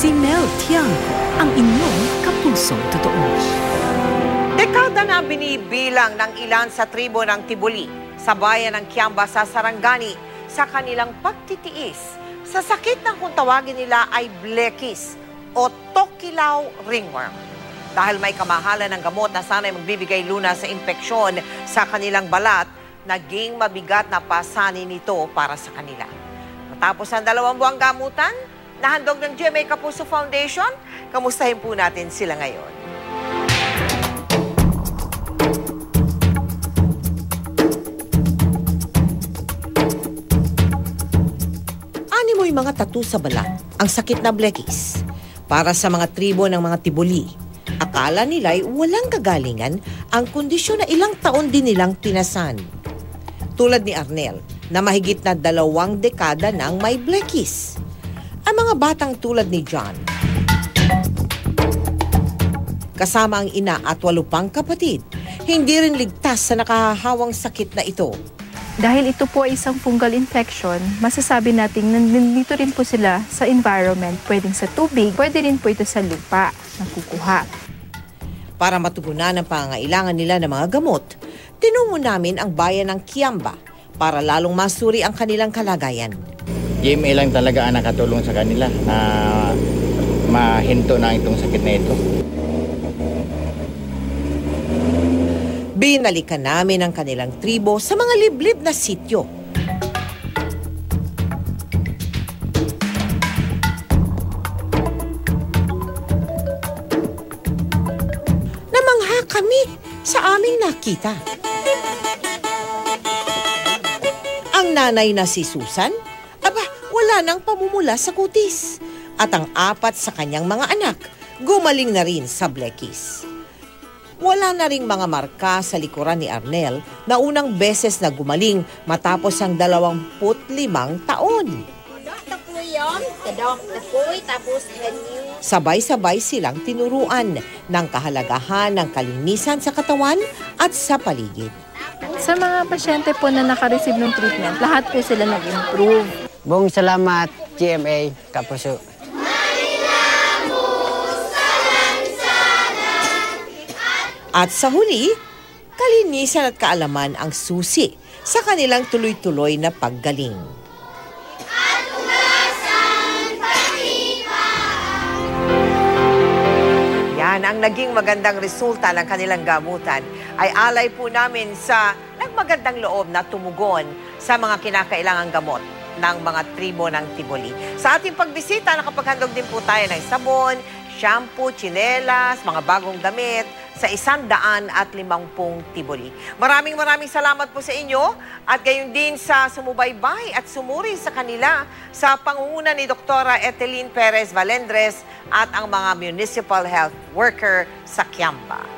Si Mel Tiangco, ang inyong kapusong totoo. Dekada na binibilang ng ilan sa tribo ng Tiboli sa bayan ng Kiamba sa Sarangani sa kanilang pagtitiis sa sakit na kung tawagin nila ay blekis o tokilaw ringworm. Dahil may kamahalan ng gamot na sana'y magbibigay luna sa infeksyon sa kanilang balat, naging mabigat na pasanin nito para sa kanila. Matapos ang 2 buwang gamutan, nahandog ng GMA Kapuso Foundation, kamustahin po natin sila ngayon. Animoy mga tattoo sa balat, ang sakit na blekis. Para sa mga tribo ng mga Tiboli, akala nila'y walang kagalingan ang kondisyon na ilang taon din nilang tinasan. Tulad ni Arnel, na mahigit na 2 dekada nang may blekis. Ang mga batang tulad ni John, kasama ang ina at 8 pang kapatid, hindi rin ligtas sa nakahahawang sakit na ito. Dahil ito po ay isang fungal infection, masasabi natin nandito rin po sila sa environment, pwedeng sa tubig, pwede rin po ito sa lupa, nakukuha. Para matugunan ang pangangailangan nila ng mga gamot, tinungo namin ang bayan ng Kiamba para lalong masuri ang kanilang kalagayan. GMA lang talaga ang nakatulong sa kanila na mahinto na itong sakit na ito. Binalikan namin ang kanilang tribo sa mga liblib na sityo. Namangha kami sa aming nakita. Ang nanay na si Susan, wala nang pamumula sa kutis. At ang 4 sa kanyang mga anak, gumaling na rin sa blekis. Wala na ring mga marka sa likuran ni Arnel na unang beses na gumaling matapos ang 25 taon. Sabay-sabay silang tinuruan ng kahalagahan ng kalinisan sa katawan at sa paligid. Sa mga pasyente po na nakareceive ng treatment, lahat po sila nag-improve. Buong salamat, GMA Kapuso. At sa huli, kalinisan at kaalaman ang susi sa kanilang tuloy-tuloy na paggaling. Yan ang naging magandang resulta ng kanilang gamutan ay alay po namin sa nagmagandang loob na tumugon sa mga kinakailangang gamot ng mga tribo ng Tiboli. Sa ating pagbisita, nakapaghandog din po tayo ng sabon, shampoo, tsinelas, mga bagong damit sa 150 Tiboli. Maraming salamat po sa inyo at gayon din sa sumubaybay at sumuri sa kanila sa pangunguna ni Dr. Etelyn Perez Valendres at ang mga municipal health worker sa Kiamba.